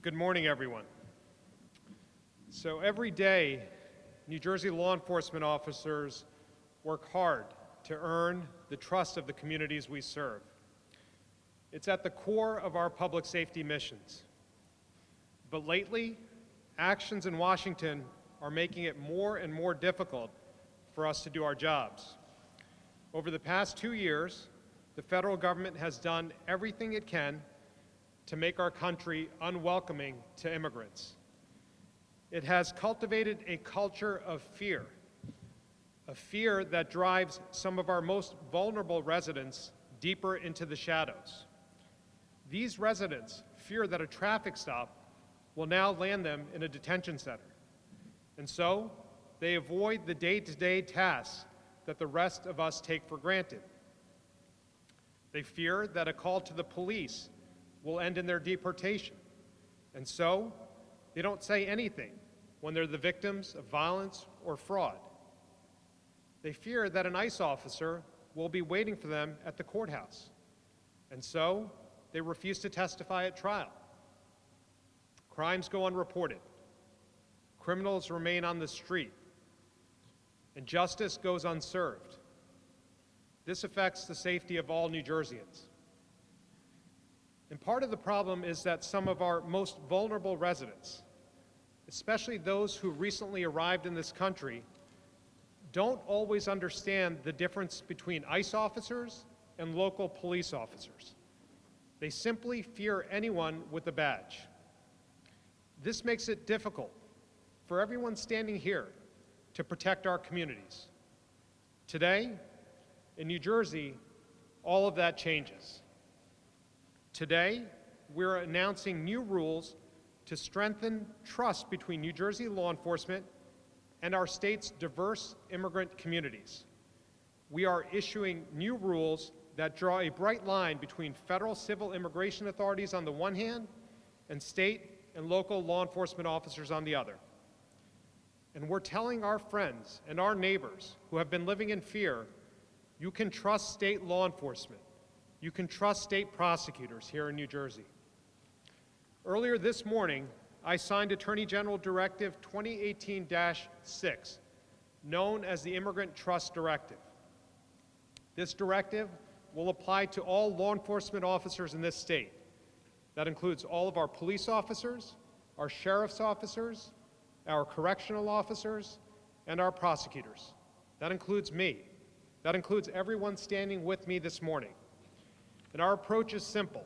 Good morning, everyone. So every day, New Jersey law enforcement officers work hard to earn the trust of the communities we serve. It's at the core of our public safety missions. But lately, actions in Washington are making it more and more difficult for us to do our jobs. Over the past 2 years, the federal government has done everything it can to make our country unwelcoming to immigrants. It has cultivated a culture of fear, a fear that drives some of our most vulnerable residents deeper into the shadows. These residents fear that a traffic stop will now land them in a detention center. And so, they avoid the day-to-day tasks that the rest of us take for granted. They fear that a call to the police will end in their deportation. And so, they don't say anything when they're the victims of violence or fraud. They fear that an ICE officer will be waiting for them at the courthouse. And so, they refuse to testify at trial. Crimes go unreported. Criminals remain on the street. And justice goes unserved. This affects the safety of all New Jerseyans. And part of the problem is that some of our most vulnerable residents, especially those who recently arrived in this country, don't always understand the difference between ICE officers and local police officers. They simply fear anyone with a badge. This makes it difficult for everyone standing here to protect our communities. Today, in New Jersey, all of that changes. Today, we're announcing new rules to strengthen trust between New Jersey law enforcement and our state's diverse immigrant communities. We are issuing new rules that draw a bright line between federal civil immigration authorities on the one hand and state and local law enforcement officers on the other. And we're telling our friends and our neighbors who have been living in fear, you can trust state law enforcement. You can trust state prosecutors here in New Jersey. Earlier this morning, I signed Attorney General Directive 2018-6, known as the Immigrant Trust Directive. This directive will apply to all law enforcement officers in this state. That includes all of our police officers, our sheriff's officers, our correctional officers, and our prosecutors. That includes me. That includes everyone standing with me this morning. And our approach is simple.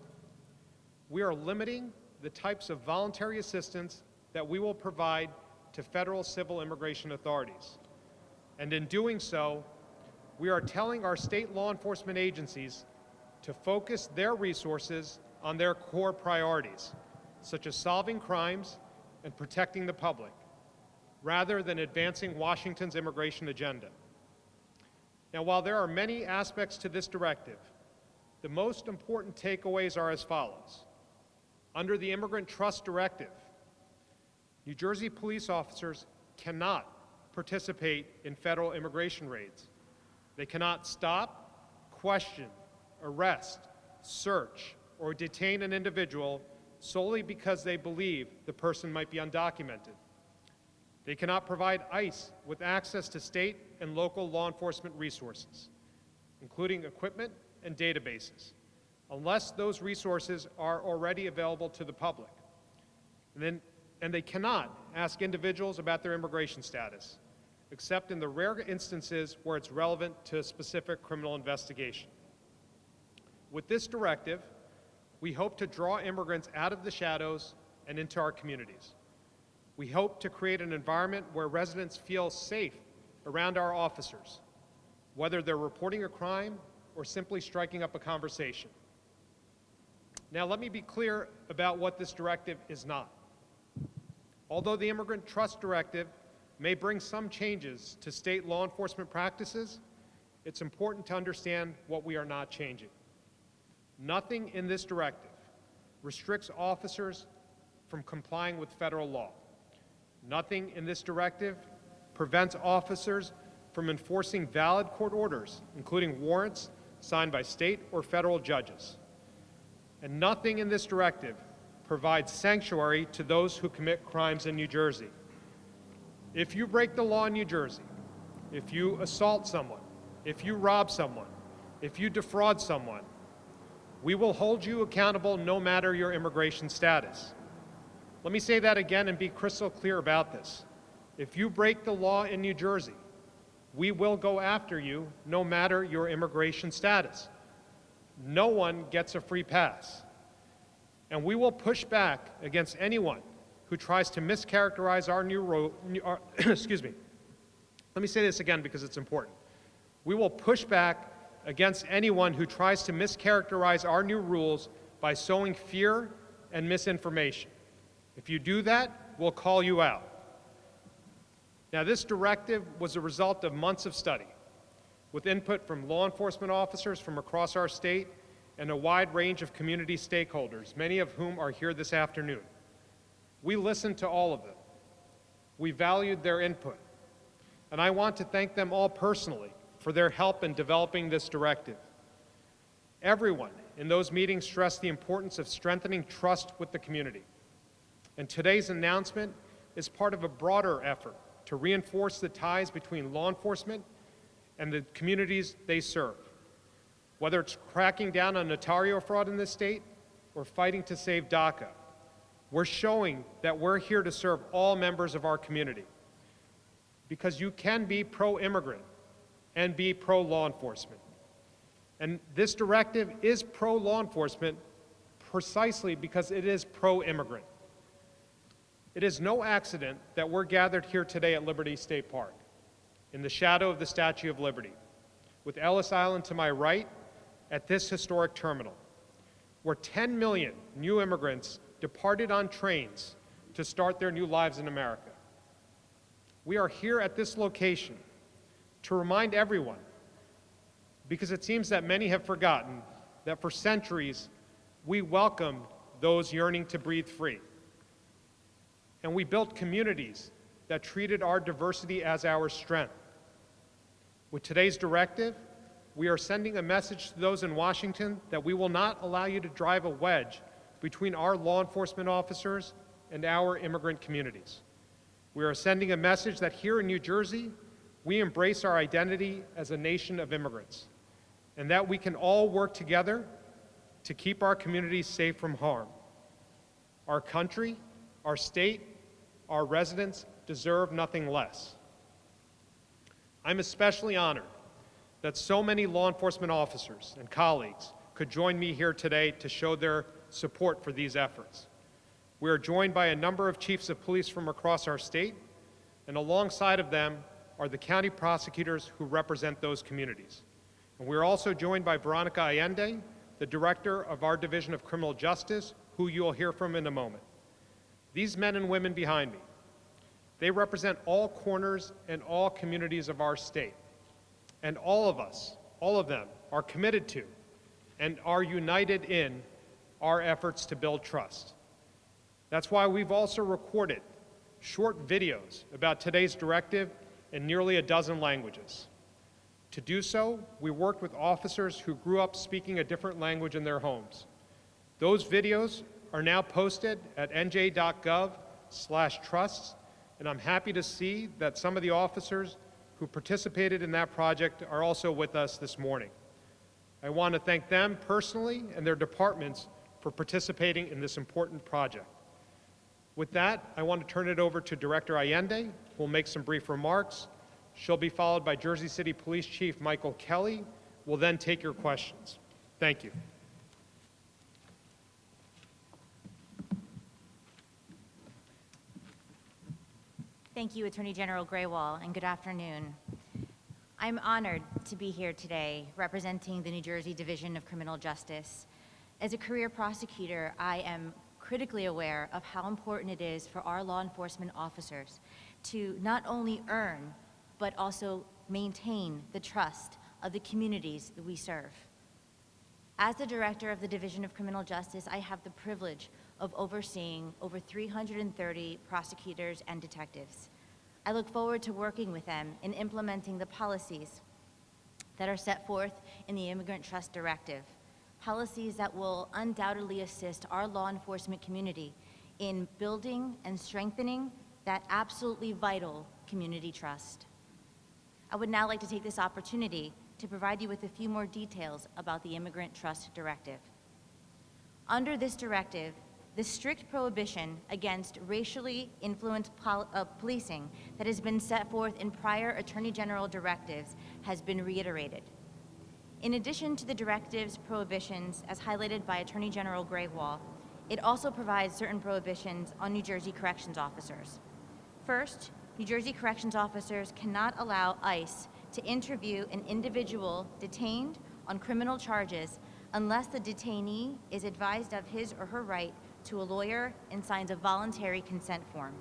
We are limiting the types of voluntary assistance that we will provide to federal civil immigration authorities. And in doing so, we are telling our state law enforcement agencies to focus their resources on their core priorities, such as solving crimes and protecting the public, rather than advancing Washington's immigration agenda. Now, while there are many aspects to this directive, the most important takeaways are as follows. Under the Immigrant Trust Directive, New Jersey police officers cannot participate in federal immigration raids. They cannot stop, question, arrest, search, or detain an individual solely because they believe the person might be undocumented. They cannot provide ICE with access to state and local law enforcement resources, including equipment and databases, unless those resources are already available to the public. And they cannot ask individuals about their immigration status, except in the rare instances where it's relevant to a specific criminal investigation. With this directive, we hope to draw immigrants out of the shadows and into our communities. We hope to create an environment where residents feel safe around our officers, whether they're reporting a crime or simply striking up a conversation. Now, let me be clear about what this directive is not. Although the Immigrant Trust Directive may bring some changes to state law enforcement practices, it's important to understand what we are not changing. Nothing in this directive restricts officers from complying with federal law. Nothing in this directive prevents officers from enforcing valid court orders, including warrants signed by state or federal judges. And nothing in this directive provides sanctuary to those who commit crimes in New Jersey. If you break the law in New Jersey, if you assault someone, if you rob someone, if you defraud someone, we will hold you accountable no matter your immigration status. Let me say that again and be crystal clear about this. If you break the law in New Jersey, we will go after you no matter your immigration status. No one gets a free pass. And we will push back against anyone who tries to mischaracterize our excuse me. Let me say this again because it's important. We will push back against anyone who tries to mischaracterize our new rules by sowing fear and misinformation. If you do that, we'll call you out. Now, this directive was a result of months of study, with input from law enforcement officers from across our state and a wide range of community stakeholders, many of whom are here this afternoon. We listened to all of them. We valued their input. And I want to thank them all personally for their help in developing this directive. Everyone in those meetings stressed the importance of strengthening trust with the community. And today's announcement is part of a broader effort to reinforce the ties between law enforcement and the communities they serve. Whether it's cracking down on notario fraud in this state or fighting to save DACA, we're showing that we're here to serve all members of our community. Because you can be pro-immigrant and be pro-law enforcement. And this directive is pro-law enforcement precisely because it is pro-immigrant. It is no accident that we're gathered here today at Liberty State Park, in the shadow of the Statue of Liberty, with Ellis Island to my right at this historic terminal, where 10 million new immigrants departed on trains to start their new lives in America. We are here at this location to remind everyone, because it seems that many have forgotten, that for centuries we welcomed those yearning to breathe free. And we built communities that treated our diversity as our strength. With today's directive, we are sending a message to those in Washington that we will not allow you to drive a wedge between our law enforcement officers and our immigrant communities. We are sending a message that here in New Jersey, we embrace our identity as a nation of immigrants, and that we can all work together to keep our communities safe from harm. Our country, our state, our residents deserve nothing less. I'm especially honored that so many law enforcement officers and colleagues could join me here today to show their support for these efforts. We are joined by a number of chiefs of police from across our state, and alongside of them are the county prosecutors who represent those communities. And we are also joined by Veronica Allende, the director of our Division of Criminal Justice, who you'll hear from in a moment. These men and women behind me, they represent all corners and all communities of our state. And all of us, all of them, are committed to and are united in our efforts to build trust. That's why we've also recorded short videos about today's directive in nearly a dozen languages. To do so, we worked with officers who grew up speaking a different language in their homes. Those videos are now posted at nj.gov/trusts, and I'm happy to see that some of the officers who participated in that project are also with us this morning. I want to thank them personally and their departments for participating in this important project. With that, I want to turn it over to Director Allende, who will make some brief remarks. She'll be followed by Jersey City Police Chief Michael Kelly. We'll then take your questions. Thank you. Thank you, Attorney General Graywall, and good afternoon. I'm honored to be here today representing the New Jersey Division of Criminal Justice. As a career prosecutor, I am critically aware of how important it is for our law enforcement officers to not only earn, but also maintain the trust of the communities that we serve. As the director of the Division of Criminal Justice, I have the privilege of overseeing over 330 prosecutors and detectives. I look forward to working with them in implementing the policies that are set forth in the Immigrant Trust Directive, policies that will undoubtedly assist our law enforcement community in building and strengthening that absolutely vital community trust. I would now like to take this opportunity to provide you with a few more details about the Immigrant Trust Directive. Under this directive, the strict prohibition against racially influenced policing that has been set forth in prior Attorney General directives has been reiterated. In addition to the directive's prohibitions, as highlighted by Attorney General Grewal, it also provides certain prohibitions on New Jersey corrections officers. First, New Jersey corrections officers cannot allow ICE to interview an individual detained on criminal charges unless the detainee is advised of his or her right to a lawyer and signs a voluntary consent form.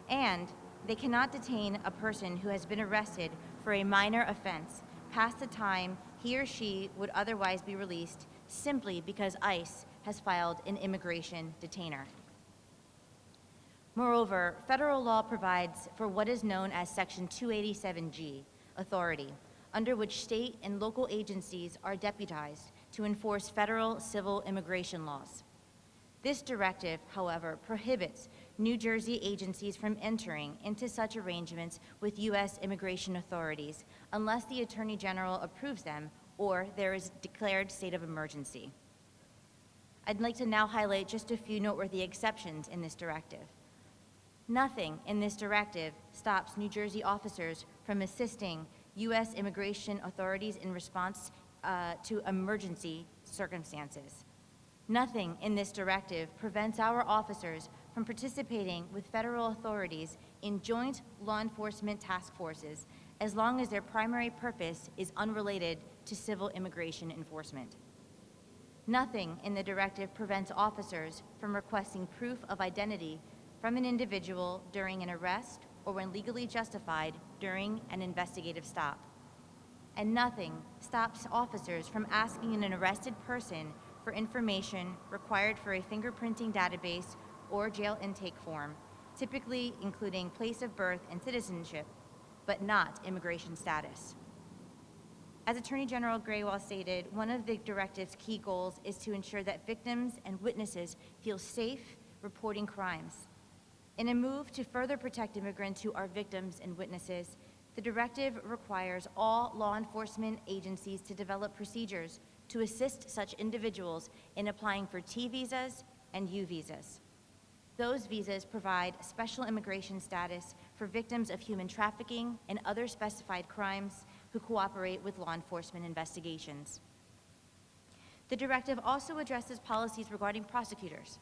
And they cannot detain a person who has been arrested for a minor offense past the time he or she would otherwise be released simply because ICE has filed an immigration detainer. Moreover, federal law provides for what is known as Section 287G authority, under which state and local agencies are deputized to enforce federal civil immigration laws. This directive, however, prohibits New Jersey agencies from entering into such arrangements with U.S. immigration authorities unless the Attorney General approves them or there is a declared state of emergency. I'd like to now highlight just a few noteworthy exceptions in this directive. Nothing in this directive stops New Jersey officers from assisting U.S. immigration authorities in response to emergency circumstances. Nothing in this directive prevents our officers from participating with federal authorities in joint law enforcement task forces as long as their primary purpose is unrelated to civil immigration enforcement. Nothing in the directive prevents officers from requesting proof of identity from an individual during an arrest or when legally justified during an investigative stop. And nothing stops officers from asking an arrested person for information required for a fingerprinting database or jail intake form, typically including place of birth and citizenship, but not immigration status. As Attorney General Grewal stated, one of the directive's key goals is to ensure that victims and witnesses feel safe reporting crimes. In a move to further protect immigrants who are victims and witnesses, the directive requires all law enforcement agencies to develop procedures to assist such individuals in applying for T visas and U visas. Those visas provide special immigration status for victims of human trafficking and other specified crimes who cooperate with law enforcement investigations. The directive also addresses policies regarding prosecutors.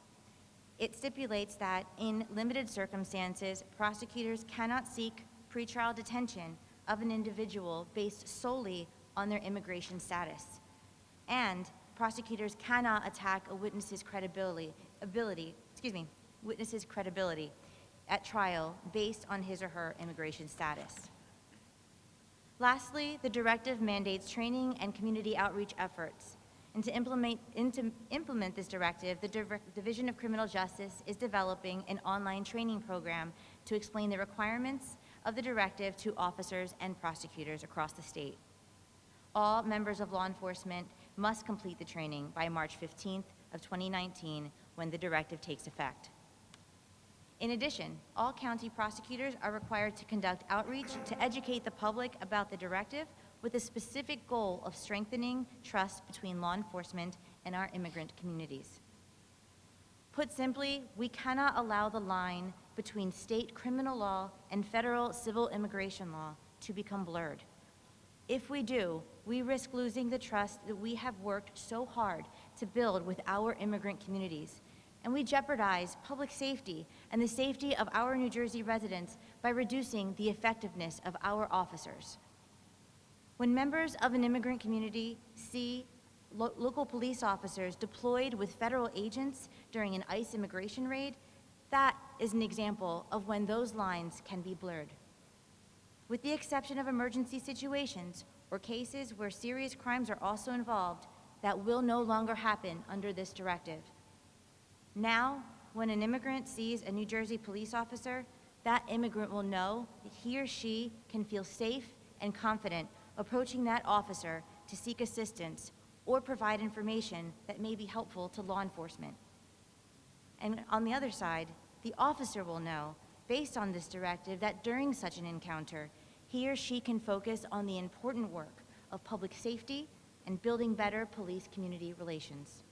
It stipulates that in limited circumstances, prosecutors cannot seek pretrial detention of an individual based solely on their immigration status. And prosecutors cannot attack a witness's credibility at trial based on his or her immigration status. Lastly, the directive mandates training and community outreach efforts. And to implement this directive, the Division of Criminal Justice is developing an online training program to explain the requirements of the directive to officers and prosecutors across the state. All members of law enforcement must complete the training by March 15th of 2019 when the directive takes effect. In addition, all county prosecutors are required to conduct outreach to educate the public about the directive with a specific goal of strengthening trust between law enforcement and our immigrant communities. Put simply, we cannot allow the line between state criminal law and federal civil immigration law to become blurred. If we do, we risk losing the trust that we have worked so hard to build with our immigrant communities, and we jeopardize public safety and the safety of our New Jersey residents by reducing the effectiveness of our officers. When members of an immigrant community see local police officers deployed with federal agents during an ICE immigration raid, that is an example of when those lines can be blurred. With the exception of emergency situations or cases where serious crimes are also involved, that will no longer happen under this directive. Now, when an immigrant sees a New Jersey police officer, that immigrant will know that he or she can feel safe and confident approaching that officer to seek assistance or provide information that may be helpful to law enforcement. And on the other side, the officer will know, based on this directive, that during such an encounter, he or she can focus on the important work of public safety and building better police-community relations.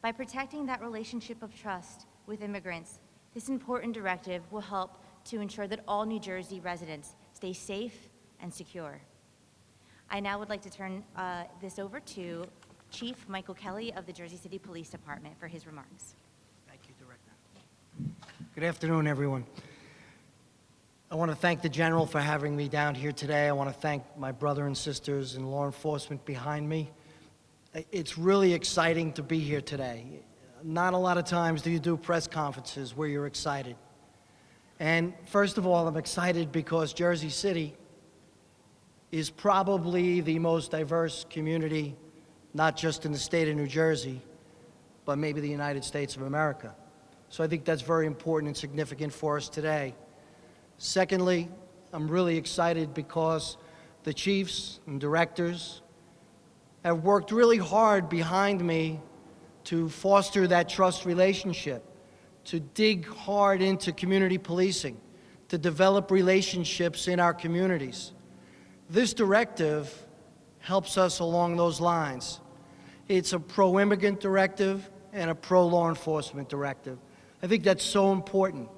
By protecting that relationship of trust with immigrants, this important directive will help to ensure that all New Jersey residents stay safe and secure. I now would like to turn this over to Chief Michael Kelly of the Jersey City Police Department for his remarks. Thank you, Director. Good afternoon, everyone. I want to thank the General for having me down here today. I want to thank my brother and sisters in law enforcement behind me. It's really exciting to be here today. Not a lot of times do you do press conferences where you're excited. And first of all, I'm excited because Jersey City is probably the most diverse community, not just in the state of New Jersey, but maybe the United States of America. So I think that's very important and significant for us today. Secondly, I'm really excited because the chiefs and directors have worked really hard behind me to foster that trust relationship, to dig hard into community policing, to develop relationships in our communities. This directive helps us along those lines. It's a pro-immigrant directive and a pro-law enforcement directive. I think that's so important,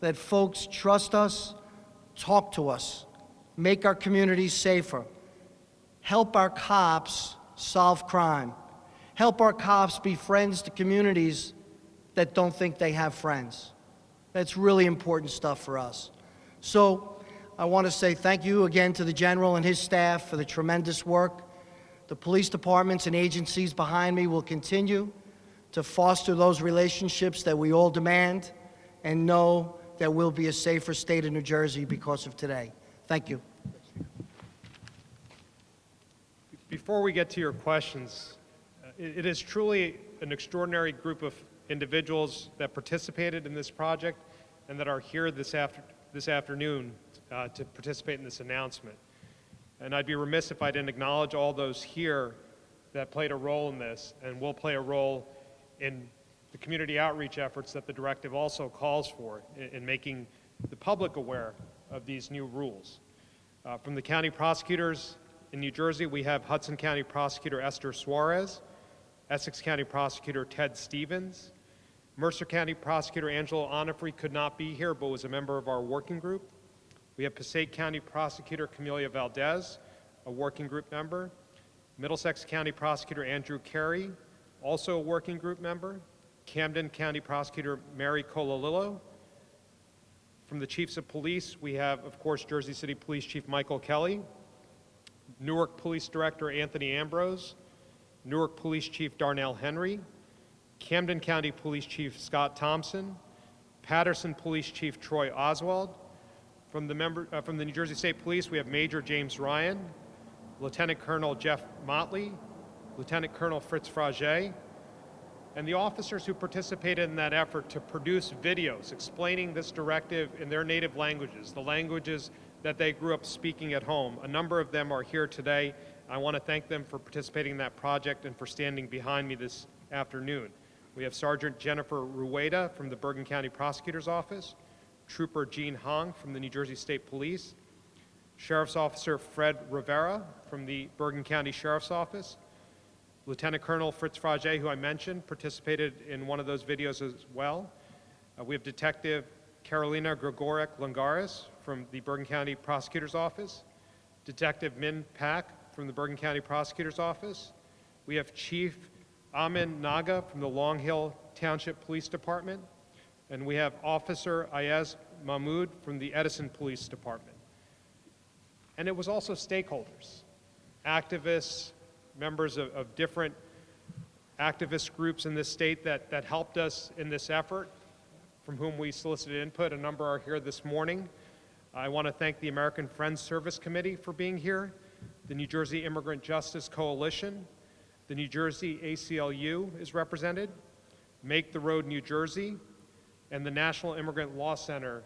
that folks trust us, talk to us, make our communities safer, help our cops solve crime, help our cops be friends to communities that don't think they have friends. That's really important stuff for us. So I want to say thank you again to the General and his staff for the tremendous work. The police departments and agencies behind me will continue to foster those relationships that we all demand and know that we'll be a safer state of New Jersey because of today. Thank you. Before we get to your questions, it is truly an extraordinary group of individuals that participated in this project and that are here this afternoon to participate in this announcement. And I'd be remiss if I didn't acknowledge all those here that played a role in this and will play a role in the community outreach efforts that the directive also calls for in making the public aware of these new rules. From the county prosecutors in New Jersey, we have Hudson County Prosecutor Esther Suarez, Essex County Prosecutor Ted Stevens, Mercer County Prosecutor Angela Onifrey could not be here but was a member of our working group. We have Passaic County Prosecutor Camelia Valdez, a working group member, Middlesex County Prosecutor Andrew Carey, also a working group member, Camden County Prosecutor Mary Colalillo. From the Chiefs of Police, we have, of course, Jersey City Police Chief Michael Kelly, Newark Police Director Anthony Ambrose, Newark Police Chief Darnell Henry, Camden County Police Chief Scott Thompson, Patterson Police Chief Troy Oswald. From the New Jersey State Police, we have Major James Ryan, Lieutenant Colonel Jeff Motley, Lieutenant Colonel Fritz Frage, and the officers who participated in that effort to produce videos explaining this directive in their native languages, the languages that they grew up speaking at home. A number of them are here today. I want to thank them for participating in that project and for standing behind me this afternoon. We have Sergeant Jennifer Rueda from the Bergen County Prosecutor's Office, Trooper Gene Hong from the New Jersey State Police, Sheriff's Officer Fred Rivera from the Bergen County Sheriff's Office, Lieutenant Colonel Fritz Frage, who I mentioned, participated in one of those videos as well. We have Detective Carolina Gregorek Langaris from the Bergen County Prosecutor's Office, Detective Min Pak from the Bergen County Prosecutor's Office. We have Chief Amin Naga from the Long Hill Township Police Department, and we have Officer Ayaz Mahmoud from the Edison Police Department. And it was also stakeholders, activists, members of different activist groups in this state that helped us in this effort, from whom we solicited input. A number are here this morning. I want to thank the American Friends Service Committee for being here, the New Jersey Immigrant Justice Coalition, the New Jersey ACLU is represented, Make the Road New Jersey, and the National Immigrant Law Center,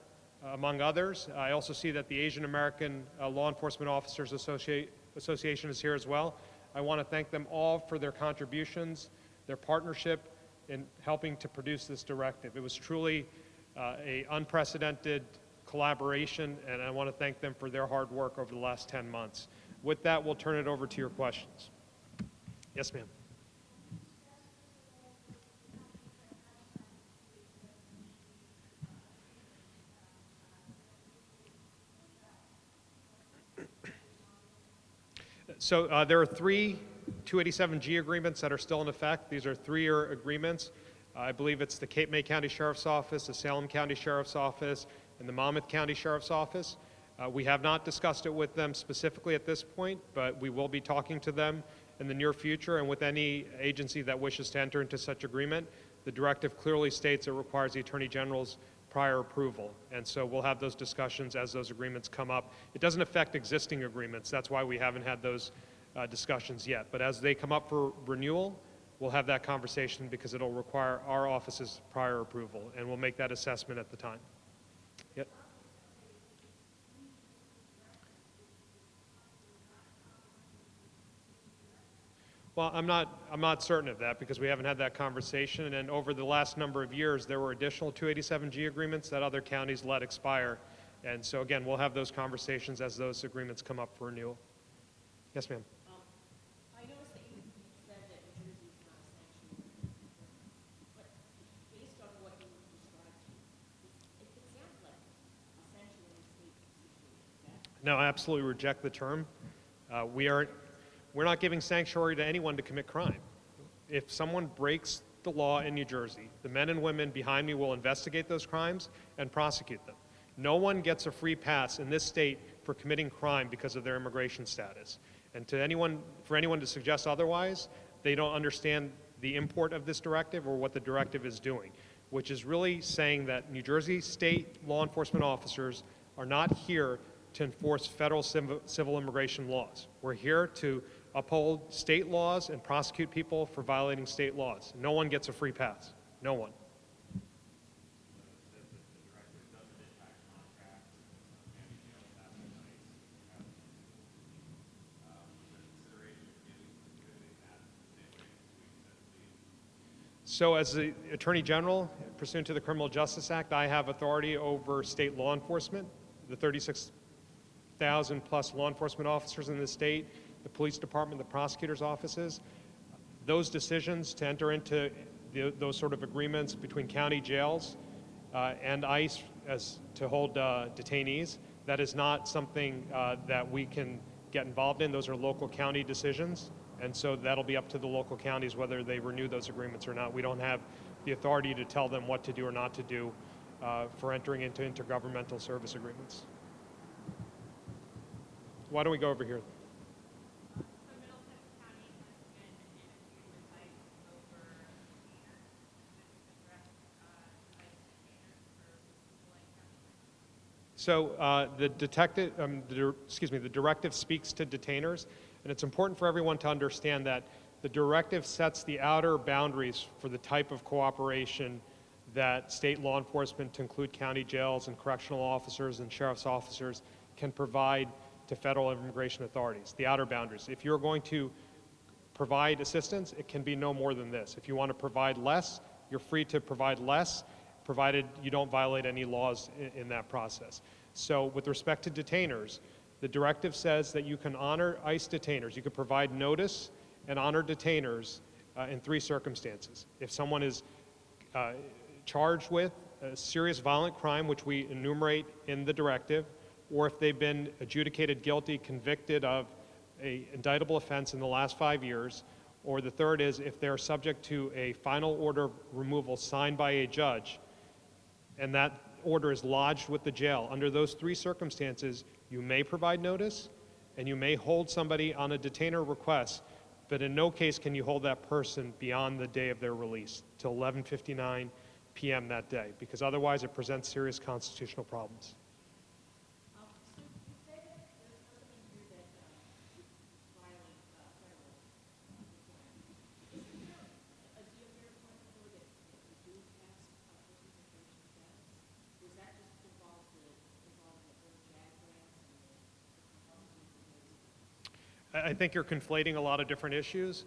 among others. I also see that the Asian American Law Enforcement Officers Association is here as well. I want to thank them all for their contributions, their partnership in helping to produce this directive. It was truly an unprecedented collaboration, and I want to thank them for their hard work over the last 10 months. With that, we'll turn it over to your questions. Yes, ma'am. So there are three 287G agreements that are still in effect. These are three-year agreements. I believe it's the Cape May County Sheriff's Office, the Salem County Sheriff's Office, and the Monmouth County Sheriff's Office. We have not discussed it with them specifically at this point, but we will be talking to them in the near future, and with any agency that wishes to enter into such agreement. The directive clearly states it requires the Attorney General's prior approval, and so we'll have those discussions as those agreements come up. It doesn't affect existing agreements. That's why we haven't had those discussions yet. But as they come up for renewal, we'll have that conversation because it'll require our office's prior approval, and we'll make that assessment at the time. Yep. Well, I'm not certain of that because we haven't had that conversation, and over the last number of years, there were additional 287G agreements that other counties let expire. And so again, we'll have those conversations as those agreements come up for renewal. Yes, ma'am. I noticed that you said that New Jersey is not a sanctuary, but based on what you described to me, it sounds like a sanctuary state situation. No, I absolutely reject the term. We're not giving sanctuary to anyone to commit crime. If someone breaks the law in New Jersey, the men and women behind me will investigate those crimes and prosecute them. No one gets a free pass in this state for committing crime because of their immigration status. And for anyone to suggest otherwise, they don't understand the import of this directive or what the directive is doing, which is really saying that New Jersey state law enforcement officers are not here to enforce federal civil immigration laws. We're here to uphold state laws and prosecute people for violating state laws. No one gets a free pass. No one. So as the Attorney General, pursuant to the Criminal Justice Act, I have authority over state law enforcement, the 36,000 plus law enforcement officers in the state, the police department, the prosecutor's offices. Those decisions to enter into those sort of agreements between county jails and ICE as to hold detainees, that is not something that we can get involved in. Those are local county decisions. And so that'll be up to the local counties whether they renew those agreements or not. We don't have the authority to tell them what to do or not to do for entering into intergovernmental service agreements. Why don't we go over here? So the directive speaks to detainers, and it's important for everyone to understand that the directive sets the outer boundaries for the type of cooperation that state law enforcement, to include county jails and correctional officers and sheriff's officers, can provide to federal immigration authorities, the outer boundaries. If you're going to provide assistance, it can be no more than this. If you want to provide less, you're free to provide less, provided you don't violate any laws in that process. So with respect to detainers, the directive says that you can honor ICE detainers. You can provide notice and honor detainers in three circumstances. If someone is charged with a serious violent crime, which we enumerate in the directive, or if they've been adjudicated guilty, convicted of an indictable offense in the last 5 years, or the third is if they're subject to a final order of removal signed by a judge, and that order is lodged with the jail. Under those three circumstances, you may provide notice, and you may hold somebody on a detainer request, but in no case can you hold that person beyond the day of their release, till 11:59 p.m. that day, because otherwise it presents serious constitutional problems. So you say that there's nothing in here that violate federal requirements. Is there a deal point though that you do pass persons immigration status? Does that just involve the whole JAG grants and the I think you're conflating a lot of different issues.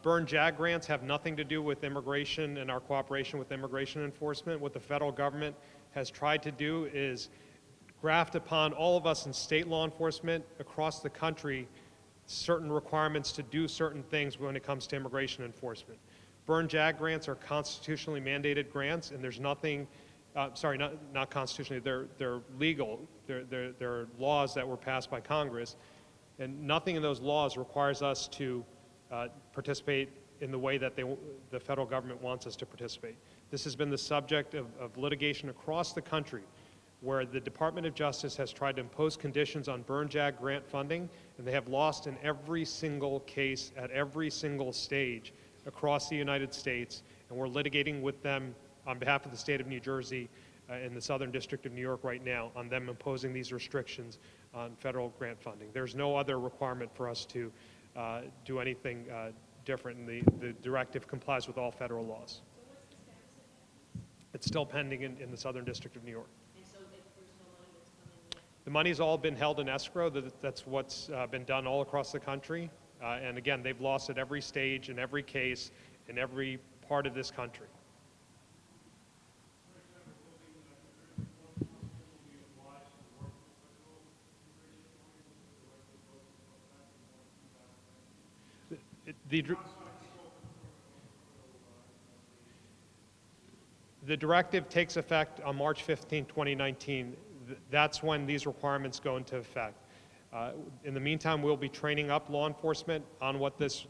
Burn JAG grants have nothing to do with immigration and our cooperation with immigration enforcement. What the federal government has tried to do is graft upon all of us in state law enforcement across the country certain requirements to do certain things when it comes to immigration enforcement. Burn JAG grants are constitutionally mandated grants, and there's nothing, not constitutionally, they're legal. They're laws that were passed by Congress, and nothing in those laws requires us to participate in the way that the federal government wants us to participate. This has been the subject of litigation across the country, where the Department of Justice has tried to impose conditions on Burn JAG grant funding, and they have lost in every single case at every single stage across the United States, and we're litigating with them on behalf of the state of New Jersey in the Southern District of New York right now on them imposing these restrictions on federal grant funding. There's no other requirement for us to do anything different, and the directive complies with all federal laws. So what's the status of that? It's still pending in the Southern District of New York. And so there's no money that's coming yet? The money's all been held in escrow. That's what's been done all across the country. And again, they've lost at every stage, in every case, in every part of this country. The directive takes effect on March 15, 2019. That's when these requirements go into effect. In the meantime, we'll be training up law enforcement on what this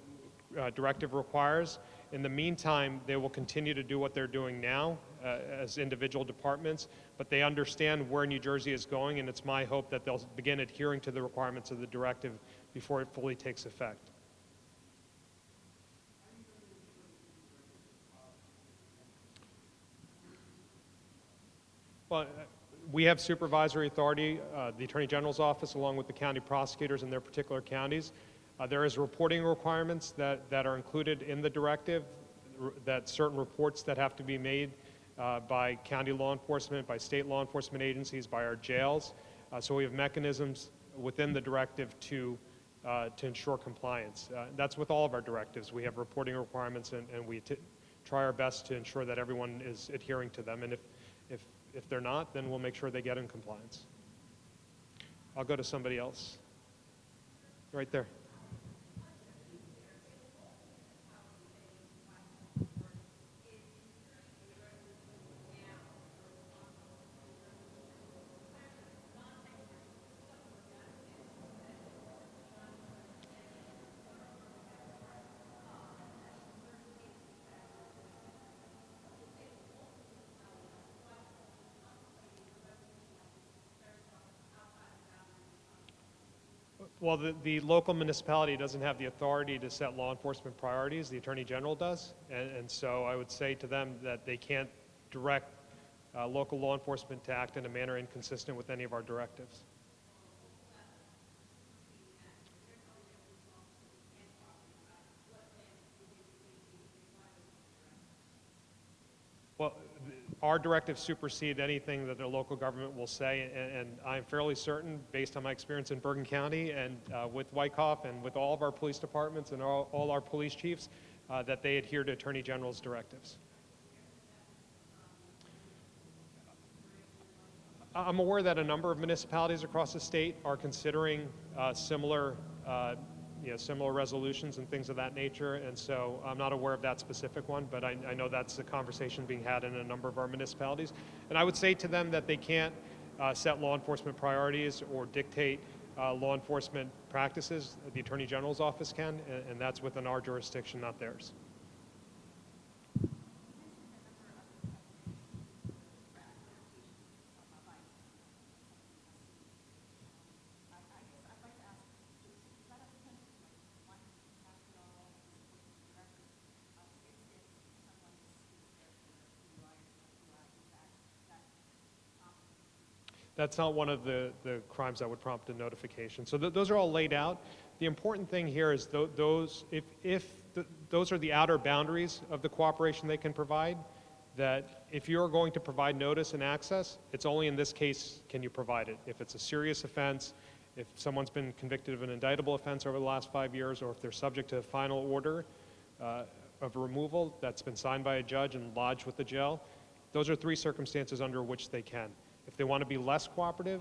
directive requires. In the meantime, they will continue to do what they're doing now as individual departments, but they understand where New Jersey is going, and it's my hope that they'll begin adhering to the requirements of the directive before it fully takes effect. Well, we have supervisory authority, the Attorney General's office, along with the county prosecutors in their particular counties. There is reporting requirements that are included in the directive, that certain reports that have to be made by county law enforcement, by state law enforcement agencies, by our jails. So we have mechanisms within the directive to ensure compliance. That's with all of our directives. We have reporting requirements, and we try our best to ensure that everyone is adhering to them. And if they're not, then we'll make sure they get in compliance. I'll go to somebody else. Right there. Well, the local municipality doesn't have the authority to set law enforcement priorities. The Attorney General does. And so I would say to them that they can't direct local law enforcement to act in a manner inconsistent with any of our directives. Well, our directives supersede anything that the local government will say, and I'm fairly certain, based on my experience in Bergen County and with Wyckoff and with all of our police departments and all our police chiefs, that they adhere to Attorney General's directives. I'm aware that a number of municipalities across the state are considering similar resolutions and things of that nature, and so I'm not aware of that specific one, but I know that's the conversation being had in a number of our municipalities. And I would say to them that they can't set law enforcement priorities or dictate law enforcement practices. The Attorney General's office can, and that's within our jurisdiction, not theirs. That's not one of the crimes that would prompt a notification. So those are all laid out. The important thing here is those are the outer boundaries of the cooperation they can provide, that if you're going to provide notice and access, it's only in this case can you provide it. If it's a serious offense if someone's been convicted of an indictable offense over the last 5 years, or if they're subject to a final order of removal that's been signed by a judge and lodged with the jail. Those are 3 circumstances under which they can. If they want to be less cooperative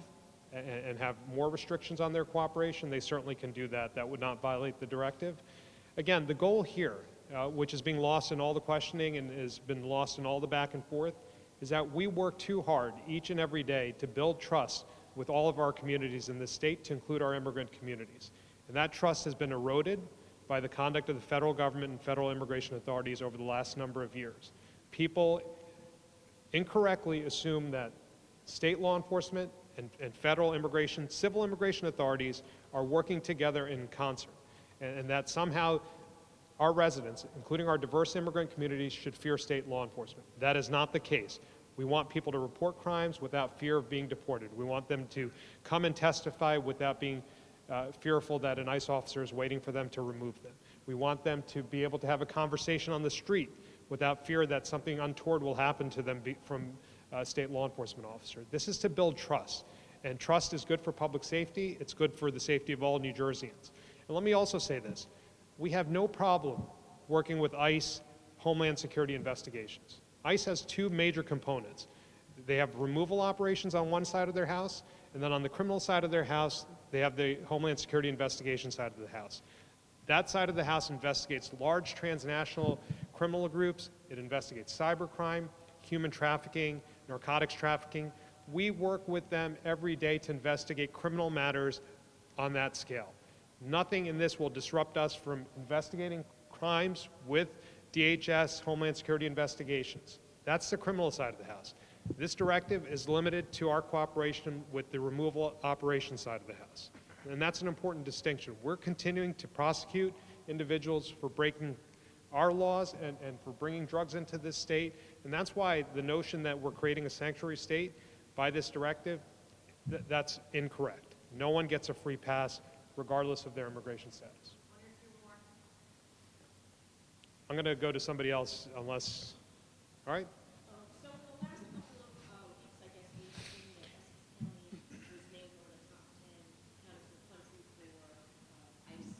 and have more restrictions on their cooperation, they certainly can do that. That would not violate the directive. Again, the goal here, which is being lost in all the questioning and has been lost in all the back and forth, is that we work too hard each and every day to build trust with all of our communities in this state, to include our immigrant communities. And that trust has been eroded by the conduct of the federal government and federal immigration authorities over the last number of years. People incorrectly assume that state law enforcement and federal immigration, civil immigration authorities are working together in concert, and that somehow our residents, including our diverse immigrant communities, should fear state law enforcement. That is not the case. We want people to report crimes without fear of being deported. We want them to come and testify without being fearful that an ICE officer is waiting for them to remove them. We want them to be able to have a conversation on the street without fear that something untoward will happen to them from a state law enforcement officer. This is to build trust, and trust is good for public safety. It's good for the safety of all New Jerseyans. And let me also say this. We have no problem working with ICE Homeland Security investigations. ICE has 2 major components. They have removal operations on one side of their house, and then on the criminal side of their house, they have the Homeland Security investigation side of the house. That side of the house investigates large transnational criminal groups. It investigates cybercrime, human trafficking, narcotics trafficking. We work with them every day to investigate criminal matters on that scale. Nothing in this will disrupt us from investigating crimes with DHS, Homeland Security investigations. That's the criminal side of the house. This directive is limited to our cooperation with the removal operation side of the house. And that's an important distinction. We're continuing to prosecute individuals for breaking our laws and for bringing drugs into this state. And that's why the notion that we're creating a sanctuary state by this directive, that's incorrect. No one gets a free pass regardless of their immigration status. I'm going to go to somebody else unless, all right? So in the last couple of weeks, I guess, we've seen that Essex County was named one of the top 10 counties in the country for ICE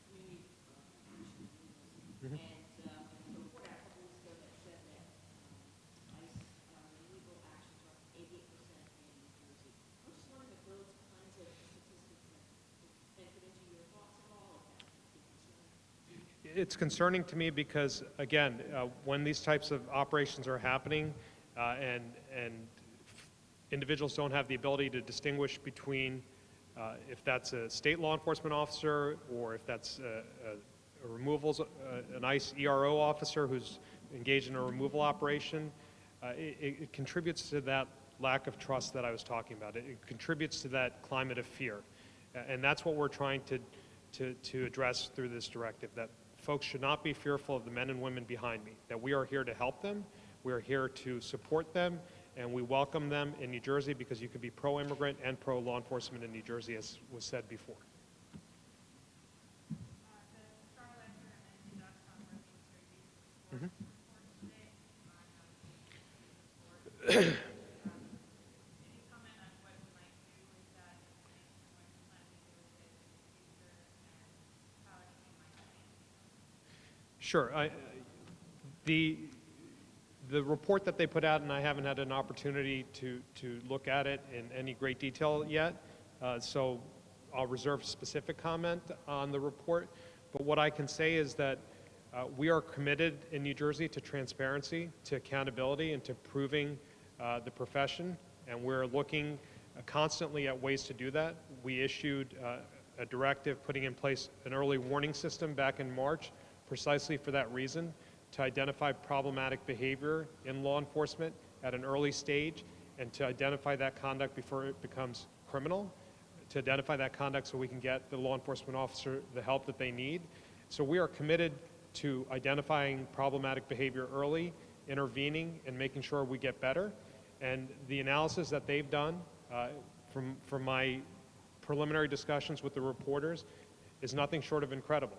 community action removals. And there was a report out a couple weeks ago that said that ICE illegal actions are up 88% in New Jersey. I'm just wondering if those kinds of statistics have entered into your thoughts at all, or if that's concerning. It's concerning to me because, again, when these types of operations are happening and individuals don't have the ability to distinguish between if that's a state law enforcement officer or if that's a removals, an ICE ERO officer who's engaged in a removal operation, it contributes to that lack of trust that I was talking about. It contributes to that climate of fear. And that's what we're trying to address through this directive, that folks should not be fearful of the men and women behind me, that we are here to help them, we are here to support them, and we welcome them in New Jersey because you can be pro-immigrant and pro-law enforcement in New Jersey, as was said before. Sure. The report that they put out, and I haven't had an opportunity to look at it in any great detail yet, so I'll reserve specific comment on the report. But what I can say is that we are committed in New Jersey to transparency, to accountability, and to proving the profession, and we're looking constantly at ways to do that. We issued a directive putting in place an early warning system back in March, precisely for that reason, to identify problematic behavior in law enforcement at an early stage and to identify that conduct before it becomes criminal, to identify that conduct so we can get the law enforcement officer the help that they need. So we are committed to identifying problematic behavior early, intervening, and making sure we get better. And the analysis that they've done from my preliminary discussions with the reporters is nothing short of incredible.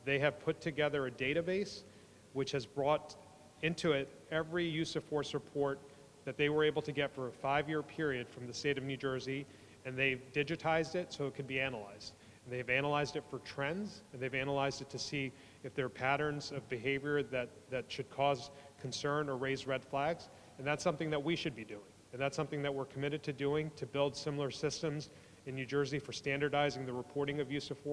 They have put together a database which has brought into it every use of force report that they were able to get for a 5-year period from the state of New Jersey, and they've digitized it so it could be analyzed. And they've analyzed it for trends, and they've analyzed it to see if there are patterns of behavior that should cause concern or raise red flags. And that's something that we should be doing. And that's something that we're committed to doing, to build similar systems in New Jersey for standardizing the reporting of use of force.